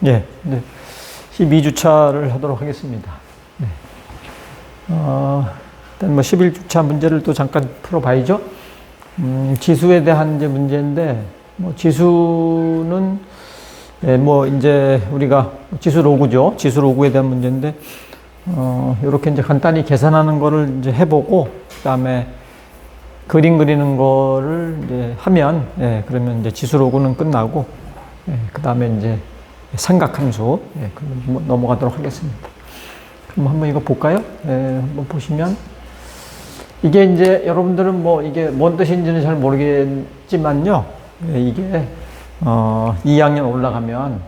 예, 네. 12주차를 하도록 하겠습니다. 네. 일단 뭐 11주차 문제를 또 잠깐 풀어봐야죠. 지수에 대한 이제 문제인데, 뭐 지수는, 예, 뭐 이제 우리가 지수 로그죠. 지수 로그에 대한 문제인데, 요렇게 이제 간단히 계산하는 거를 이제 해보고, 그 다음에 그림 그리는 거를 이제 하면, 예, 그러면 이제 지수 로그는 끝나고, 예, 그 다음에 이제 삼각함수, 예, 그럼 넘어가도록 하겠습니다. 그럼 한번 이거 볼까요? 예, 한번 보시면, 이게 이제 여러분들은 뭐 이게 뭔 뜻인지는 잘 모르겠지만요, 예, 이게 2학년 올라가면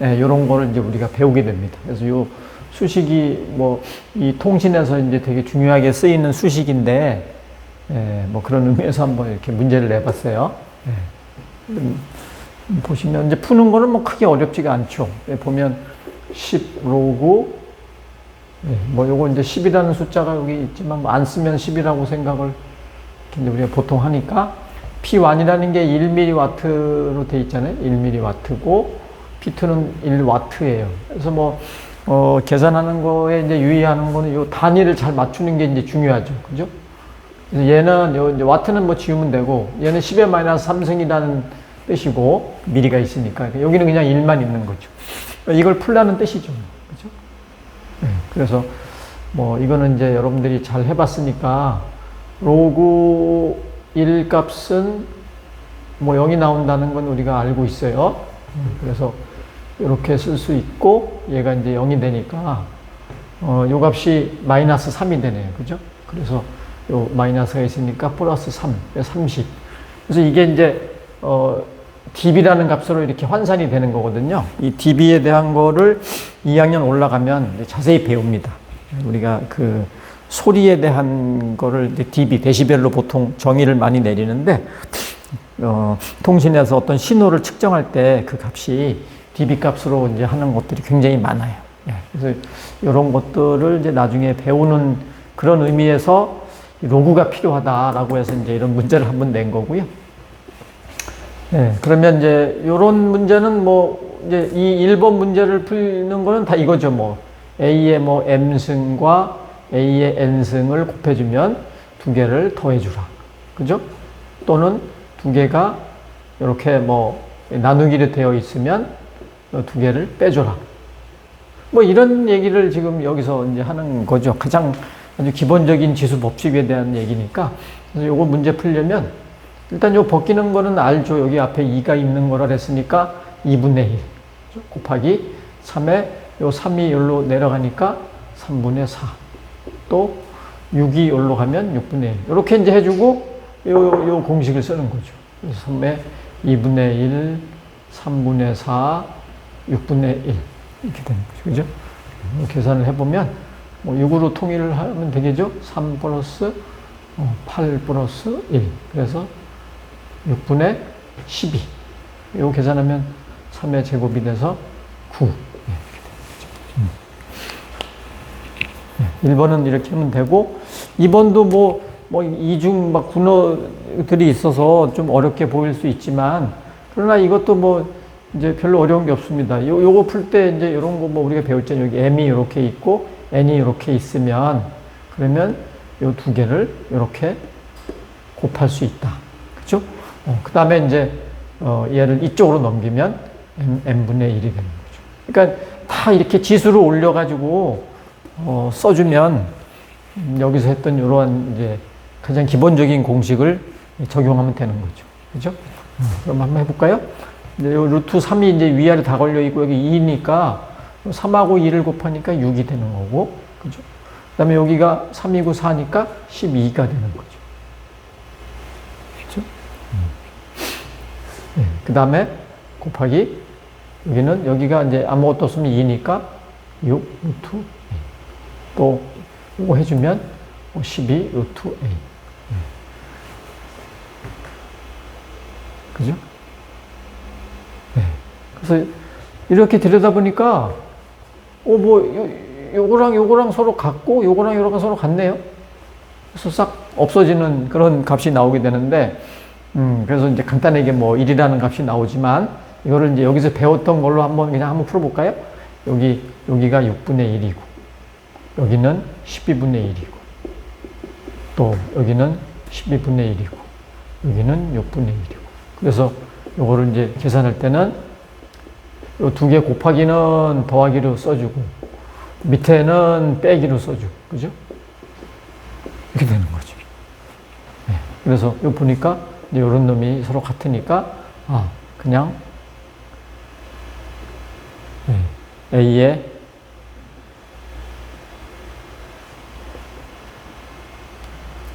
예, 요런 거를 이제 우리가 배우게 됩니다. 그래서 요 수식이 뭐 이 통신에서 이제 되게 중요하게 쓰이는 수식인데, 예, 뭐 그런 의미에서 한번 이렇게 문제를 내봤어요. 예. 보시면 이제 푸는 거는 뭐 크게 어렵지가 않죠. 예, 보면 10 로그, 예, 뭐 요거 이제 10이라는 숫자가 여기 있지만 뭐 안 쓰면 10이라고 생각을 이제 우리가 보통 하니까, P1이라는 게 1mW로 돼 있잖아요. 1mW고 P2는 1W예요. 그래서 뭐 계산하는 거에 이제 유의하는 거는 요 단위를 잘 맞추는 게 이제 중요하죠. 그죠? 그래서 얘는 요 이제 와트는 뭐 지우면 되고, 얘는 10의 마이너스 3승이라는 뜻이고 미리가 있으니까 여기는 그냥 1만 있는 거죠. 이걸 풀라는 뜻이죠. 그죠? 네, 그래서 뭐 이거는 이제 여러분들이 잘 해봤으니까, 로그 1 값은 뭐 0이 나온다는 건 우리가 알고 있어요. 그래서 이렇게 쓸 수 있고, 얘가 이제 0이 되니까 요 값이 마이너스 3이 되네요. 그죠? 그래서 요 마이너스가 있으니까 플러스 3, 30. 그래서 이게 이제 db라는 값으로 이렇게 환산이 되는 거거든요. 이 db에 대한 거를 2학년 올라가면 자세히 배웁니다. 우리가 그 소리에 대한 거를 dB, 데시벨로 보통 정의를 많이 내리는데, 통신에서 어떤 신호를 측정할 때 그 값이 dB 값으로 이제 하는 것들이 굉장히 많아요. 그래서 이런 것들을 이제 나중에 배우는 그런 의미에서 로그가 필요하다라고 해서 이제 이런 문제를 한번 낸 거고요. 네, 그러면 이제 요런 문제는 뭐 이제 이 1번 문제를 풀는 거는 다 이거죠. 뭐 A의 뭐 M승과 A의 N승을 곱해주면 두 개를 더해주라. 그죠? 또는 두 개가 이렇게 뭐 나누기로 되어 있으면 두 개를 빼줘라. 뭐 이런 얘기를 지금 여기서 이제 하는 거죠. 가장 아주 기본적인 지수 법칙에 대한 얘기니까. 그래서 요거 문제 풀려면 일단 요 벗기는 거는 알죠. 여기 앞에 2가 있는 거라 했으니까 2분의 1 곱하기 3에 요 3이 여기로 내려가니까 3분의 4. 또 6이 여기로 가면 6분의 1. 이렇게 이제 해주고 요 공식을 쓰는 거죠. 그래서 3에 2분의 1, 3분의 4, 6분의 1. 이렇게 되는 거죠. 그죠? 계산을 해보면 뭐 6으로 통일을 하면 되겠죠? 3 플러스 8 플러스 1. 그래서 6분의 12. 이거 계산하면 3의 제곱이 돼서 9. 네, 1번은 이렇게 하면 되고, 2번도 뭐 이중 막 군어들이 있어서 좀 어렵게 보일 수 있지만, 그러나 이것도 뭐 이제 별로 어려운 게 없습니다. 요거 풀 때 이제 이런 거 뭐 우리가 배웠잖아요. 여기 M이 이렇게 있고 N이 이렇게 있으면, 그러면 요 두 개를 이렇게 곱할 수 있다. 그죠? 그 다음에 이제, 얘를 이쪽으로 넘기면 n분의 1이 되는 거죠. 그러니까 다 이렇게 지수를 올려가지고, 써주면, 여기서 했던 이러한 이제 가장 기본적인 공식을 적용하면 되는 거죠. 그죠? 그럼 한번 해볼까요? 이제 요 루트 3이 이제 위아래 다 걸려있고, 여기 2니까 3하고 2를 곱하니까 6이 되는 거고, 그죠? 그 다음에 여기가 3이고 4니까 12가 되는 거죠. 네, 그 다음에 곱하기, 여기가 이제 아무것도 없으면 2니까 6 루트 A. 또 이거 해주면 12 루트 A. 네. 그죠? 네. 그래서 이렇게 들여다보니까, 요거랑 서로 같고, 요거랑 서로 같네요. 그래서 싹 없어지는 그런 값이 나오게 되는데, 그래서 이제 간단하게 뭐 1이라는 값이 나오지만, 이거를 이제 여기서 배웠던 걸로 한번 풀어볼까요? 여기가 6분의 1이고, 여기는 12분의 1이고, 또 여기는 12분의 1이고, 여기는 6분의 1이고. 그래서 요거를 이제 계산할 때는 요 두 개 곱하기는 더하기로 써주고, 밑에는 빼기로 써주고, 그죠? 이렇게 되는 거죠. 네. 그래서 요 보니까 이제 요런 놈이 서로 같으니까, 그냥, A의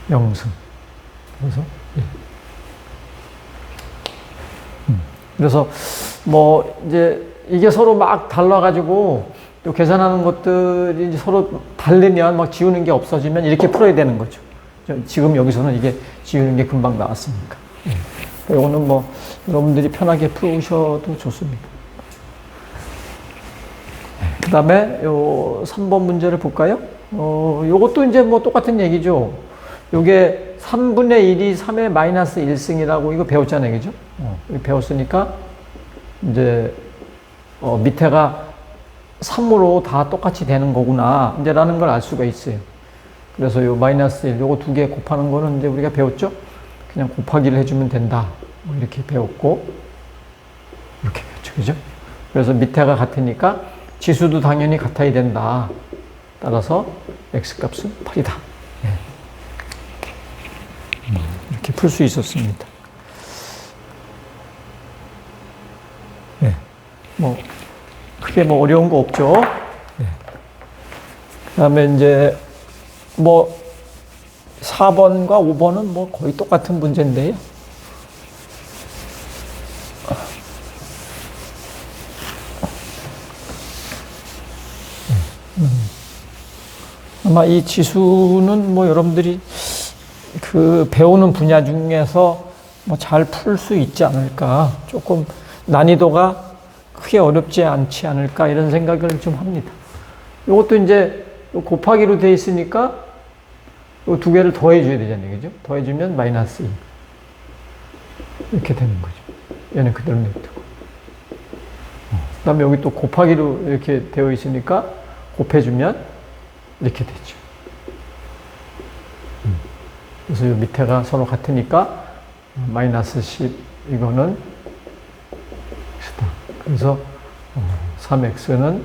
영승. 그래서, 그래서 뭐 이제 이게 서로 막 달라가지고 또 계산하는 것들이 이제 서로 다르면 막 지우는 게 없어지면 이렇게 풀어야 되는 거죠. 지금 여기서는 이게 지우는 게 금방 나왔으니까. 이거는 뭐 여러분들이 편하게 푸셔도 좋습니다. 그 다음에 요 3번 문제를 볼까요? 요것도 이제 뭐 똑같은 얘기죠. 요게 3분의 1이 3의 마이너스 1승이라고 이거 배웠잖아요. 그죠? 배웠으니까 이제 밑에가 3으로 다 똑같이 되는 거구나. 이제 라는 걸 알 수가 있어요. 그래서 요 마이너스 1, 요거 두 개 곱하는 거는 이제 우리가 배웠죠? 그냥 곱하기를 해주면 된다. 뭐 이렇게 배웠고, 이렇게 배웠죠. 그죠? 그래서 밑에가 같으니까 지수도 당연히 같아야 된다. 따라서 x 값은 8이다. 이렇게 풀 수 있었습니다. 뭐, 크게 뭐 어려운 거 없죠. 그 다음에 이제 뭐 4번과 5번은 뭐 거의 똑같은 문제인데요. 아마 이 지수는 뭐 여러분들이 그 배우는 분야 중에서 뭐 잘 풀 수 있지 않을까. 조금 난이도가 크게 어렵지 않지 않을까 이런 생각을 좀 합니다. 이것도 이제 곱하기로 되어 있으니까 이 두 개를 더해줘야 되잖아요. 그죠? 더해주면 마이너스 2. 이렇게 되는 거죠. 얘는 그대로 냅두고. 그 다음에 여기 또 곱하기로 이렇게 되어 있으니까 곱해주면 이렇게 되죠. 그래서 이 밑에가 서로 같으니까 마이너스 10 이거는 x다. 그래서 3x는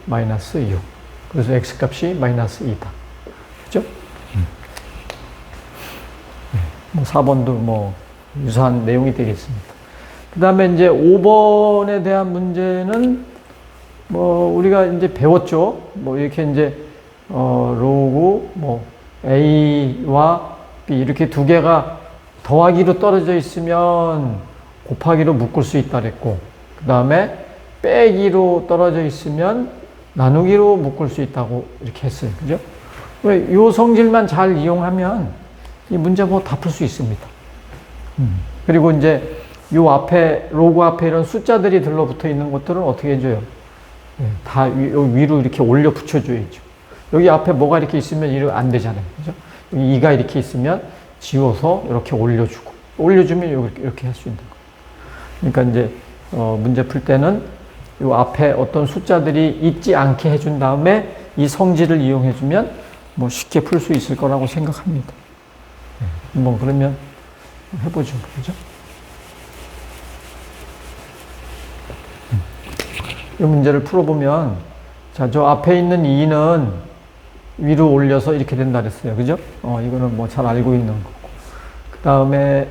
마이너스 6. 그래서 x값이 마이너스 2다. 그죠? 뭐 4번도 뭐 유사한 내용이 되겠습니다. 그 다음에 이제 5번에 대한 문제는 뭐 우리가 이제 배웠죠. 뭐 이렇게 이제 로그 뭐 a와 b 이렇게 두 개가 더하기로 떨어져 있으면 곱하기로 묶을 수 있다 그랬고, 그 다음에 빼기로 떨어져 있으면 나누기로 묶을 수 있다고 이렇게 했어요. 그죠? 왜, 요 성질만 잘 이용하면 이 문제 뭐 다 풀 수 있습니다. 그리고 이제 요 앞에, 로그 앞에 이런 숫자들이 들러붙어 있는 것들은 어떻게 해줘요? 다 위로 이렇게 올려 붙여줘야죠. 여기 앞에 뭐가 이렇게 있으면 이러 안 되잖아요. 그죠? 여기 2가 이렇게 있으면 지워서 이렇게 올려주고, 올려주면 이렇게 할 수 있는 거예요. 그러니까 이제, 문제 풀 때는 요 앞에 어떤 숫자들이 있지 않게 해준 다음에 이 성질을 이용해주면 뭐 쉽게 풀 수 있을 거라고 생각합니다. 한번 그러면 해보죠. 그죠? 이 문제를 풀어보면, 자, 저 앞에 있는 2는 위로 올려서 이렇게 된다 그랬어요. 그죠? 이거는 뭐 잘 알고 있는 거고. 그 다음에,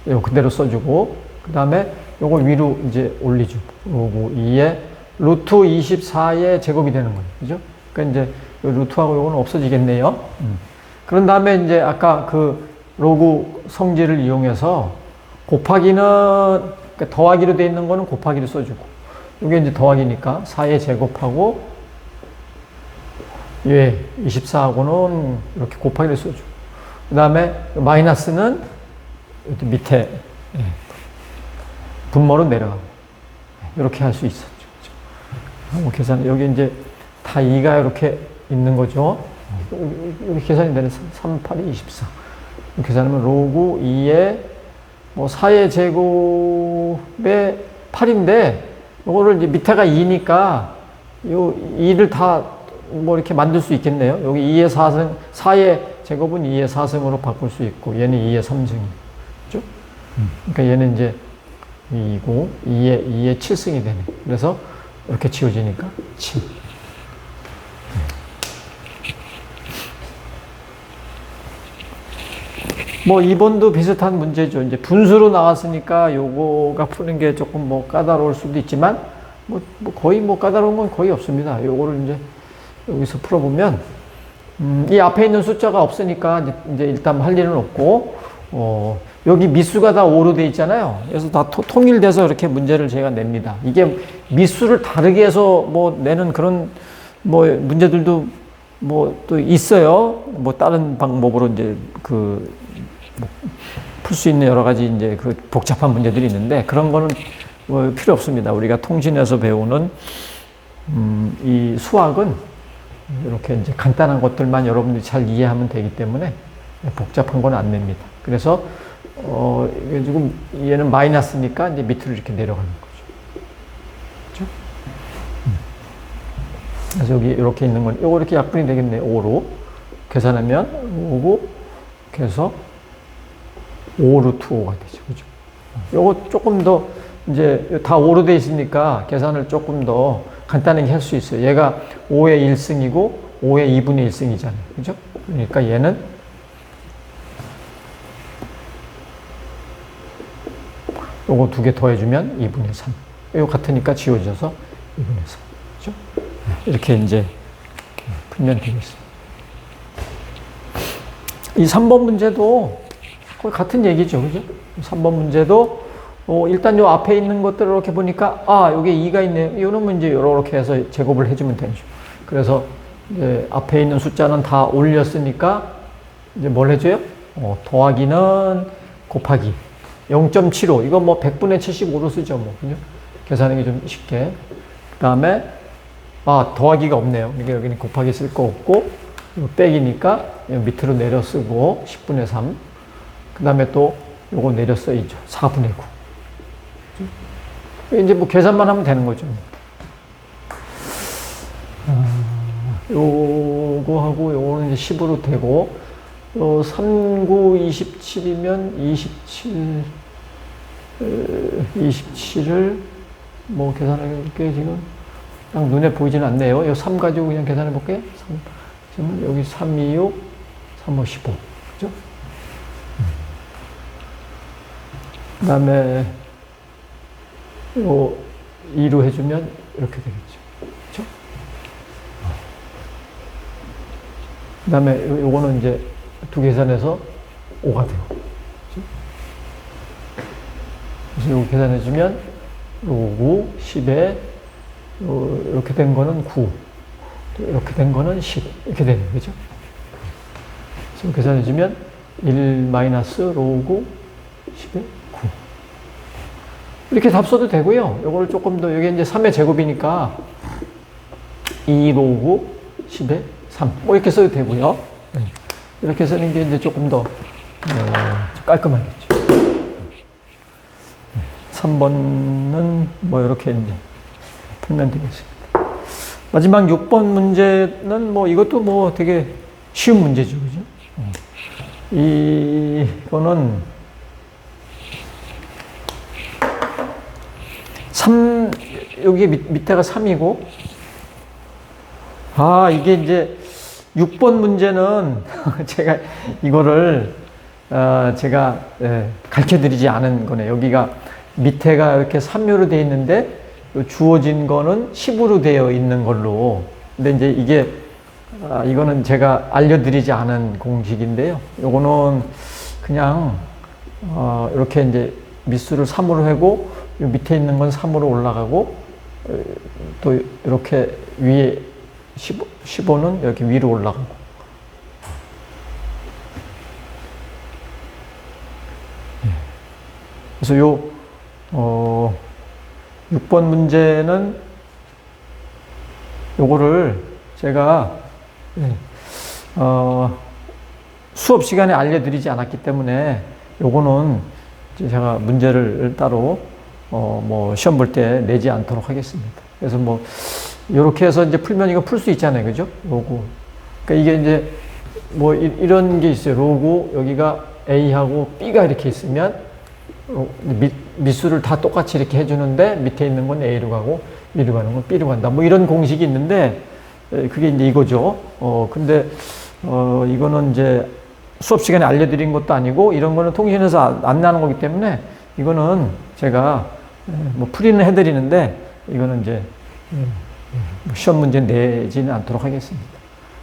이거 그대로 써주고, 그 다음에 요거 위로 이제 올리죠. 로그 2에 루트 24의 제곱이 되는 거예요. 그죠? 그러니까 이제 루트하고 요거는 없어지겠네요. 그런 다음에 이제 아까 그 로그 성질을 이용해서 곱하기는, 그러니까 더하기로 되어 있는 거는 곱하기로 써주고, 이게 이제 더하기니까 4의 제곱하고, 24하고는 이렇게 곱하기를 써주고, 그 다음에 마이너스는 이렇게 밑에 분모로 내려가고, 이렇게 할 수 있었죠. 뭐 계산, 여기 이제 다 2가 이렇게 있는 거죠. 여기 계산이 되는 3, 8이 24. 계산하면 로그 2에 뭐 4의 제곱에 8인데 요거를 이제 밑에가 2니까 요 2를 다 뭐 이렇게 만들 수 있겠네요. 여기 2의 4승, 4의 제곱은 2의 4승으로 바꿀 수 있고 얘는 2의 3승이죠. 그러니까 얘는 이제 2고 2의 7승이 되네. 그래서 이렇게 지워지니까 7. 뭐 2번도 비슷한 문제죠. 이제 분수로 나왔으니까 요거가 푸는 게 조금 뭐 까다로울 수도 있지만 뭐 거의 뭐 까다로운 건 거의 없습니다. 요거를 이제 여기서 풀어보면 이 앞에 있는 숫자가 없으니까 이제 일단 할 일은 없고 여기 미수가 다 5로 돼 있잖아요. 그래서 다 통일돼서 이렇게 문제를 제가 냅니다. 이게 미수를 다르게 해서 뭐 내는 그런 뭐 문제들도 뭐 또 있어요. 뭐 다른 방법으로 이제 그 풀 수 있는 여러 가지 이제 그 복잡한 문제들이 있는데 그런 거는 뭐 필요 없습니다. 우리가 통신에서 배우는 이 수학은 이렇게 이제 간단한 것들만 여러분들이 잘 이해하면 되기 때문에 복잡한 건 안 냅니다. 그래서 지금 얘는 마이너스니까 이제 밑으로 이렇게 내려가는 거죠. 그렇죠? 그래서 여기 이렇게 있는 건 요거 이렇게 약분이 되겠네요. 5로 계산하면 5고 그래서 5 루트 5가 되죠. 그죠? 요거 조금 더 이제 다 5로 돼 있으니까 계산을 조금 더 간단하게 할 수 있어요. 얘가 5의 1승이고 5의 2분의 1승이잖아요. 그죠? 그러니까 얘는 요거 두 개 더해주면 2분의 3. 이거 같으니까 지워져서 2분의 3. 그죠? 이렇게 이제 풀면 되겠습니다. 이 3번 문제도 거의 같은 얘기죠. 그죠? 3번 문제도 일단 요 앞에 있는 것들을 이렇게 보니까 여기 2가 있네요. 이거는 이제 이렇게 해서 제곱을 해주면 되죠. 그래서 이제 앞에 있는 숫자는 다 올렸으니까 이제 뭘 해줘요? 더하기는 곱하기 0.75 이거 뭐 100분의 75로 쓰죠. 뭐 그죠? 계산하기 좀 쉽게. 그 다음에 더하기가 없네요. 그러니까 여기는 곱하기 쓸 거 없고 이거 빼기니까 밑으로 내려 쓰고 10분의 3. 그 다음에 또 요거 내려 써야죠. 4분의 9. 이제 뭐 계산만 하면 되는 거죠. 요거하고 요거는 이제 10으로 되고 3, 9, 27이면 27을 뭐 계산해 볼게요. 지금 딱 눈에 보이지는 않네요. 요 3 가지고 그냥 계산해 볼게요. 3, 여기 3, 2, 6, 3, 5, 15. 그죠? 그 다음에 요 2로 해주면 이렇게 되겠죠. 그렇죠? 그 다음에 요거는 이제 두 계산해서 5가 되고. 그렇죠? 그래서 요거 계산해주면 5, 10에 이렇게 된 거는 9, 이렇게 된 거는 10 이렇게 되는 거죠. 지금 계산해주면 1 마이너스 로그 10에 9 이렇게 답 써도 되고요. 요거를 조금 더 여기 이제 3의 제곱이니까 2 로그 10에 3 뭐 이렇게 써도 되고요. 이렇게 쓰는 게 이제 조금 더 깔끔하겠죠. 3번은 뭐 이렇게 이제 풀면 되겠습니다. 마지막 6번 문제는 뭐 이것도 뭐 되게 쉬운 문제죠. 그죠? 이거는 3, 여기 밑에가 3이고, 이게 이제 6번 문제는 제가 이거를, 제가 가르쳐 드리지 않은 거네요. 여기가 밑에가 이렇게 3류로 되어 있는데, 주어진 거는 10으로 되어 있는 걸로. 근데 이제 이게, 이거는 제가 알려드리지 않은 공식인데요. 요거는 그냥, 이렇게 이제 밑수를 3으로 하고, 요 밑에 있는 건 3으로 올라가고, 또 이렇게 위에 15는 이렇게 위로 올라가고. 그래서 요, 6번 문제는 요거를 제가, 수업 시간에 알려드리지 않았기 때문에 요거는 제가 문제를 따로 뭐 시험 볼 때 내지 않도록 하겠습니다. 그래서 뭐 이렇게 해서 이제 풀면 이거 풀 수 있잖아요, 그죠? 로고. 그러니까 이게 이제 뭐 이런 게 있어요. 로고 여기가 A하고 B가 이렇게 있으면 밑수를 다 똑같이 이렇게 해주는데 밑에 있는 건 A로 가고 B로 가는 건 B로 간다. 뭐 이런 공식이 있는데 그게 이제 이거죠. 근데 이거는 이제 수업 시간에 알려드린 것도 아니고 이런 거는 통신에서 안 나는 거기 때문에 이거는 제가 뭐 풀이는 해드리는데 이거는 이제 시험 문제 내지는 않도록 하겠습니다.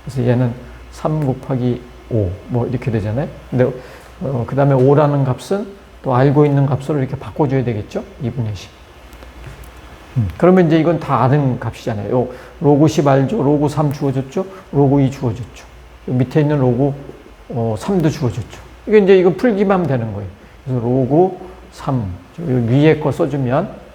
그래서 얘는 3 곱하기 5 뭐 이렇게 되잖아요. 근데 그 다음에 5라는 값은 또 알고 있는 값으로 이렇게 바꿔줘야 되겠죠. 2분의 10. 그러면 이제 이건 다 아는 값이잖아요. 로그 10 알죠? 로그 3 주어졌죠? 로그 2 주어졌죠. 밑에 있는 로그 3도 주어졌죠. 이게 이제 이거 풀기만 하면 되는 거예요. 그래서 로그 3 위에 거 써주면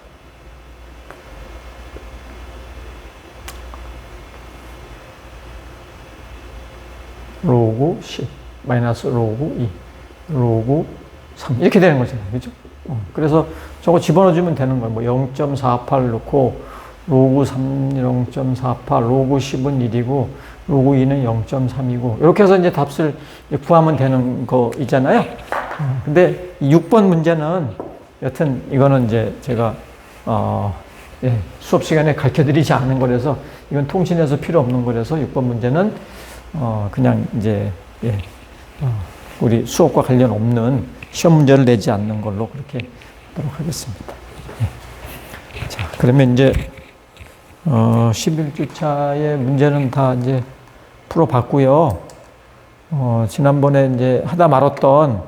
로그 10 마이너스 로그 2 로그 3 이렇게 되는 거잖아요. 그죠? 그래서 저거 집어넣어주면 되는 거예요. 뭐 0.48 넣고 로그 3 0.48 로그 10은 1이고 로그 2는 0.3이고 이렇게 해서 이제 답을 구하면 되는 거 있잖아요. 근데 6번 문제는 여튼 이거는 이제 제가 수업 시간에 가르쳐 드리지 않은 거라서 이건 통신에서 필요 없는 거라서 6번 문제는 그냥 이제 우리 수업과 관련 없는 시험 문제를 내지 않는 걸로 그렇게 하도록 하겠습니다. 자, 그러면 이제 11주차의 문제는 다 이제 풀어봤고요. 지난번에 이제 하다 말았던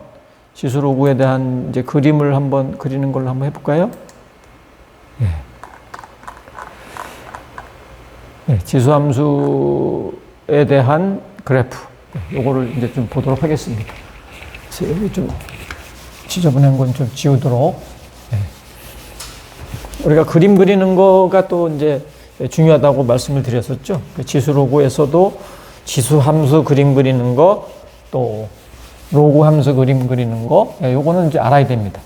지수로그에 대한 이제 그림을 한번 그리는 걸로 한번 해볼까요? 지수함수에 대한 그래프. 요거를 이제 좀 보도록 하겠습니다. 그래서 여기 좀 지저분한 건 좀 지우도록. 우리가 그림 그리는 거가 또 이제 중요하다고 말씀을 드렸었죠. 지수로그에서도 지수함수 그림 그리는 거, 또 로그 함수 그림 그리는 거, 요거는 이제 알아야 됩니다.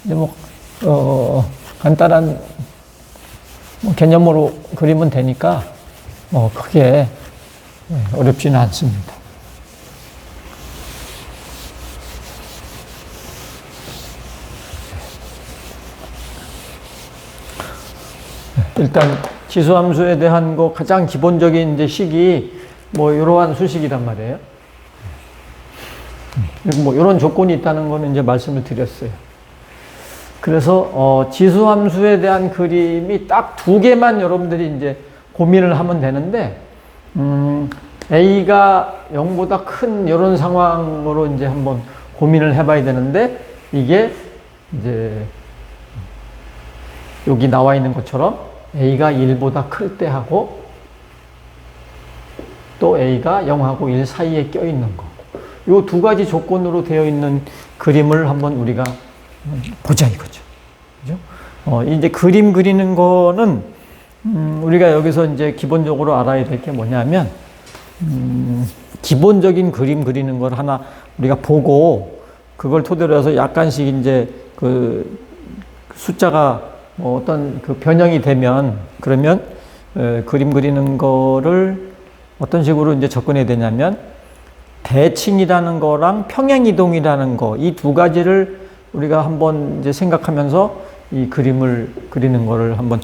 이제 뭐, 간단한 개념으로 그리면 되니까, 크게 어렵지는 않습니다. 일단 지수함수에 대한 거 가장 기본적인 이제 식이 뭐 이러한 수식이란 말이에요. 뭐 이런 조건이 있다는 거는 이제 말씀을 드렸어요. 그래서 지수함수에 대한 그림이 딱 두 개만 여러분들이 이제 고민을 하면 되는데 A가 0보다 큰 이런 상황으로 이제 한번 고민을 해봐야 되는데 이게 이제 여기 나와 있는 것처럼 A가 1보다 클 때 하고 또 A가 0하고 1 사이에 껴있는 거. 이 두 가지 조건으로 되어 있는 그림을 한번 우리가 보자 이거죠. 그죠? 이제 그림 그리는 거는 우리가 여기서 이제 기본적으로 알아야 될 게 뭐냐면 기본적인 그림 그리는 걸 하나 우리가 보고 그걸 토대로 해서 약간씩 이제 그 숫자가 어떤 그 변형이 되면 그러면 그림 그리는 거를 어떤 식으로 이제 접근해야 되냐면 대칭이라는 거랑 평행이동이라는 거 이 두 가지를 우리가 한번 이제 생각하면서 이 그림을 그리는 거를 한번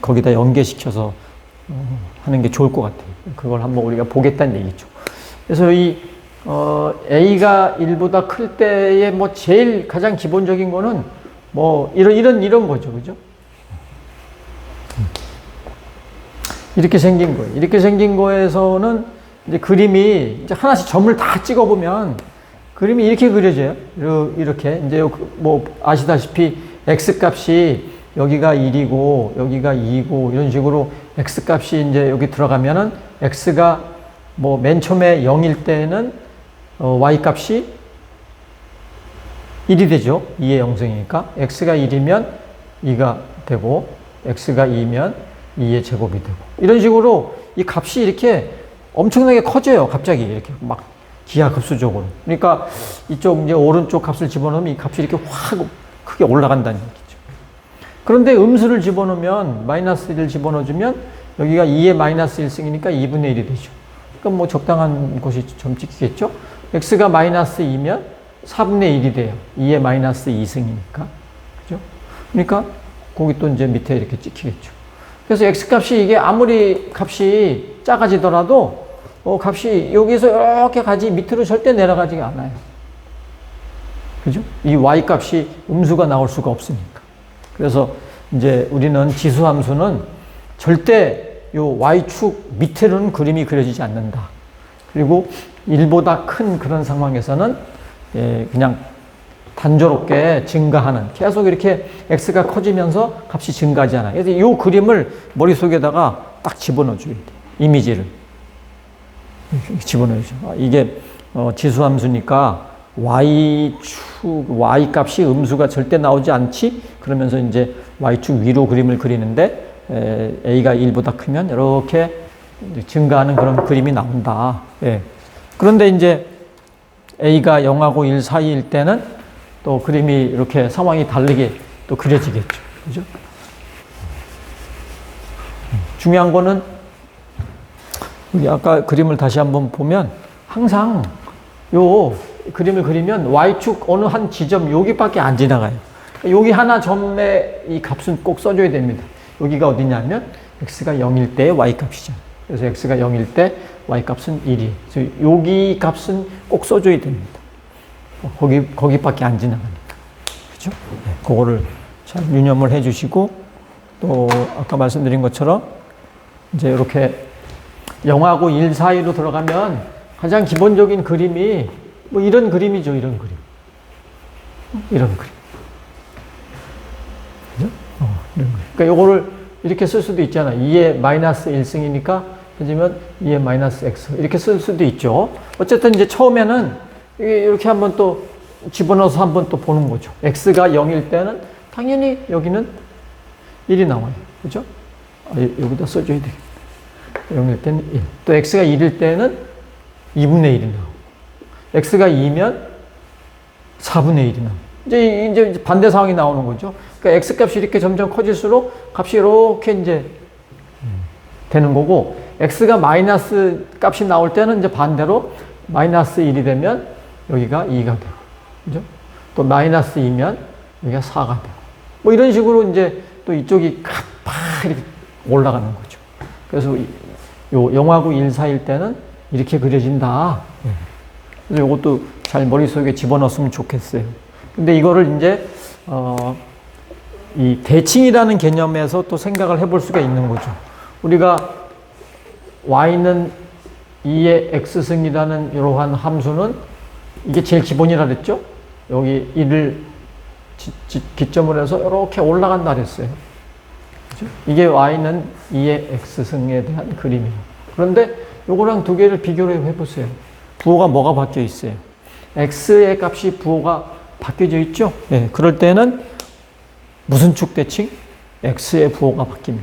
거기다 연계시켜서 하는 게 좋을 것 같아요. 그걸 한번 우리가 보겠다는 얘기죠. 그래서 이 A가 1보다 클 때의 뭐 제일 가장 기본적인 거는 뭐 이런 거죠, 그죠? 이렇게 생긴 거예요. 이렇게 생긴 거에서는 이제 그림이 이제 하나씩 점을 다 찍어보면 그림이 이렇게 그려져요. 이렇게 이제 뭐 아시다시피 x 값이 여기가 1이고 여기가 2이고 이런 식으로 x 값이 이제 여기 들어가면은 x가 뭐 맨 처음에 0일 때는 y 값이 1이 되죠. 2의 영승이니까. x가 1이면 2가 되고 x가 2면 2의 제곱이 되고 이런 식으로 이 값이 이렇게 엄청나게 커져요. 갑자기 이렇게 막 기하급수적으로. 그러니까 이쪽 이제 오른쪽 값을 집어넣으면 이 값이 이렇게 확 크게 올라간다는 얘기죠. 그런데 음수를 집어넣으면 마이너스 1을 집어넣어주면 여기가 2의 마이너스 1승이니까 2분의 1이 되죠. 그럼 뭐 적당한 곳이 좀 찍히겠죠? x가 마이너스 2면 4분의 1이 돼요. 2의 마이너스 2승이니까. 그죠? 그러니까 거기 또 이제 밑에 이렇게 찍히겠죠. 그래서 x 값이 이게 아무리 값이 작아지더라도 값이 여기서 이렇게 가지 밑으로 절대 내려가지가 않아요. 그죠? 이 y 값이 음수가 나올 수가 없으니까. 그래서 이제 우리는 지수함수는 절대 요 y축 밑으로는 그림이 그려지지 않는다. 그리고 1보다 큰 그런 상황에서는 그냥 단조롭게 증가하는, 계속 이렇게 x가 커지면서 값이 증가하지 않아요. 그래서 이 그림을 머릿속에다가 딱 집어넣어 줘야 돼. 이미지를 집어넣어야죠. 이게 지수함수니까 y 값이 음수가 절대 나오지 않지? 그러면서 이제 y축 위로 그림을 그리는데 a가 1보다 크면 이렇게 증가하는 그런 그림이 나온다. 예. 그런데 이제 a가 0하고 1 사이일 때는 또 그림이 이렇게 상황이 다르게 또 그려지겠죠. 그죠? 중요한 거는 우리 아까 그림을 다시 한번 보면 항상 요 그림을 그리면 y축 어느 한 지점 여기밖에 안 지나가요. 여기 하나 점의 이 값은 꼭 써줘야 됩니다. 여기가 어디냐면 x가 0일 때의 y 값이잖아요. 그래서 x가 0일 때 y 값은 1이. 그래서 여기 값은 꼭 써줘야 됩니다. 거기밖에 안 지나가니까. 그죠? 네, 그거를 잘 유념을 해 주시고, 또 아까 말씀드린 것처럼 이제 이렇게 0하고 1 사이로 들어가면 가장 기본적인 그림이 뭐 이런 그림이죠. 이런 그림. 이런 그림. 그죠? 이런 그림. 그러니까 요거를 이렇게 쓸 수도 있잖아요. 2의 마이너스 1승이니까 해주면 2의 마이너스 x. 이렇게 쓸 수도 있죠. 어쨌든 이제 처음에는 이렇게 한번 또 집어넣어서 한번 또 보는 거죠. x가 0일 때는 당연히 여기는 1이 나와요. 그죠? 여기다 써줘야 되겠다. 0일 때는 1. 또 x가 1일 때는 2분의 1이 나오고, x가 2면 4분의 1이 나오고. 이제 반대 상황이 나오는 거죠. 그러니까 x 값이 이렇게 점점 커질수록 값이 이렇게 이제 되는 거고, x가 마이너스 값이 나올 때는 이제 반대로 마이너스 1이 되면 여기가 2가 되고, 그죠? 또 마이너스 2면 여기가 4가 되고, 뭐 이런 식으로 이제 또 이쪽이 팍 이렇게 올라가는 거죠. 그래서 요 0하고 1 사이일 때는 이렇게 그려진다. 그래서 이것도 잘 머릿속에 집어넣었으면 좋겠어요. 근데 이거를 이제 이 대칭이라는 개념에서 또 생각을 해볼 수가 있는 거죠. 우리가 y는 2의 x승이라는 이러한 함수는 이게 제일 기본이라 그랬죠? 여기 1을 기점으로 해서 이렇게 올라간다 그랬어요. 그렇죠? 이게 y는 2의 x승에 대한 그림이에요. 그런데 요거랑 두 개를 비교를 해보세요. 부호가 뭐가 바뀌어 있어요? x의 값이 부호가 바뀌어져 있죠? 네, 그럴 때는 무슨 축 대칭? x의 부호가 바뀝니다.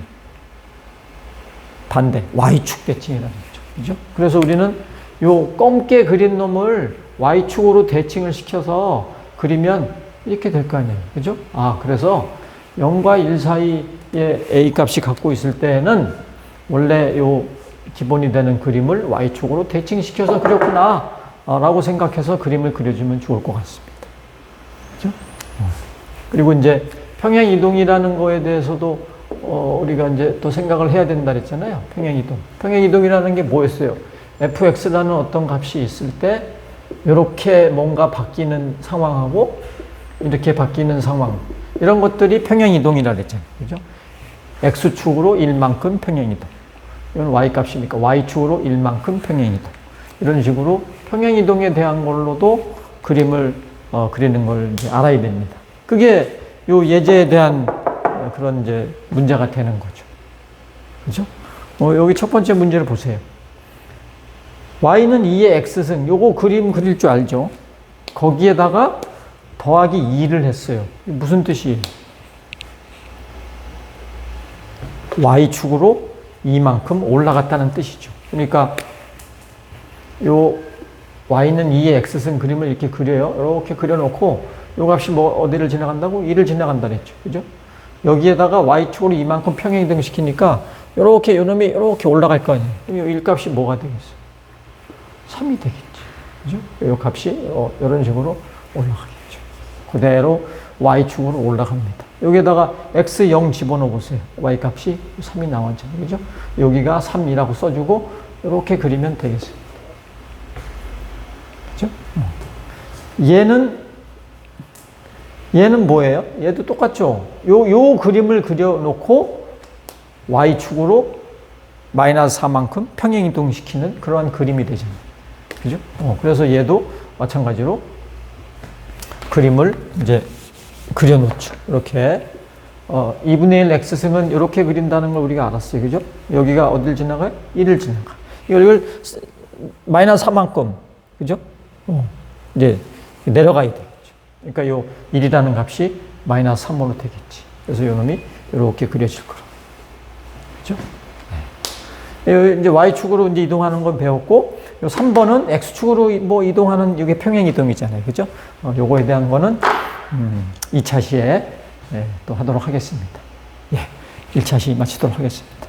반대, y축 대칭이라는 거죠. 그죠? 그래서 우리는 요 검게 그린 놈을 y축으로 대칭을 시켜서 그리면 이렇게 될 거 아니에요. 그죠? 그래서 0과 1 사이에 a 값이 갖고 있을 때는 원래 요 기본이 되는 그림을 y축으로 대칭시켜서 그렸구나 라고 생각해서 그림을 그려주면 좋을 것 같습니다. 그죠? 그리고 이제 평행이동이라는 거에 대해서도 우리가 이제 또 생각을 해야 된다 그랬잖아요. 평행이동. 평행이동이라는 게 뭐였어요? fx라는 어떤 값이 있을 때 이렇게 뭔가 바뀌는 상황하고 이렇게 바뀌는 상황, 이런 것들이 평행이동이라 그랬잖아요. 그죠? x축으로 1만큼 평행이동. 이건 y값이니까 y축으로 1만큼 평행이동. 이런 식으로 평행이동에 대한 걸로도 그림을 그리는 걸 이제 알아야 됩니다. 그게 요 예제에 대한 그런 이제 문제가 되는 거죠. 그죠? 여기 첫 번째 문제를 보세요. y는 2의 x승, 요거 그림 그릴 줄 알죠? 거기에다가 더하기 2를 했어요. 무슨 뜻이에요? y축으로 2만큼 올라갔다는 뜻이죠. 그러니까 요 y는 2의 x승 그림을 이렇게 그려요. 이렇게 그려놓고 요 값이 뭐 어디를 지나간다고? 2를 지나간다 그랬죠. 그죠? 여기에다가 y축으로 이만큼 평행이동 시키니까 요렇게 요놈이 요렇게 올라갈 거 아니에요. 그럼 이 값이 뭐가 되겠어요? 3이 되겠지. 그죠? 요 값이 이런 식으로 올라가겠죠. 그대로 y축으로 올라갑니다. 여기에다가 x0 집어넣어 보세요. y 값이 3이 나왔잖아요. 그죠? 여기가 3이라고 써주고 이렇게 그리면 되겠습니다. 그죠? 얘는 뭐예요? 얘도 똑같죠? 요 그림을 그려놓고 y축으로 마이너스 4만큼 평행이동시키는 그러한 그림이 되잖아요. 그죠? 그래서 얘도 마찬가지로 그림을 이제 그려놓죠. 이렇게 2분의 1 x승은 이렇게 그린다는 걸 우리가 알았어요. 그죠? 여기가 어딜 지나가요? 1을 지나가. 이걸 마이너스 4만큼, 그죠? 이제 내려가야 되겠죠. 그러니까 요 1이라는 값이 마이너스 3으로 되겠지. 그래서 요 놈이 이렇게 그려질 거라고. 그죠? 네. 이제 y축으로 이제 이동하는 건 배웠고, 요 3번은 x축으로 뭐 이동하는 이게 평행 이동이잖아요. 그죠? 요거에 대한 거는 2차 시에 또 하도록 하겠습니다. 예. 1차 시 마치도록 하겠습니다.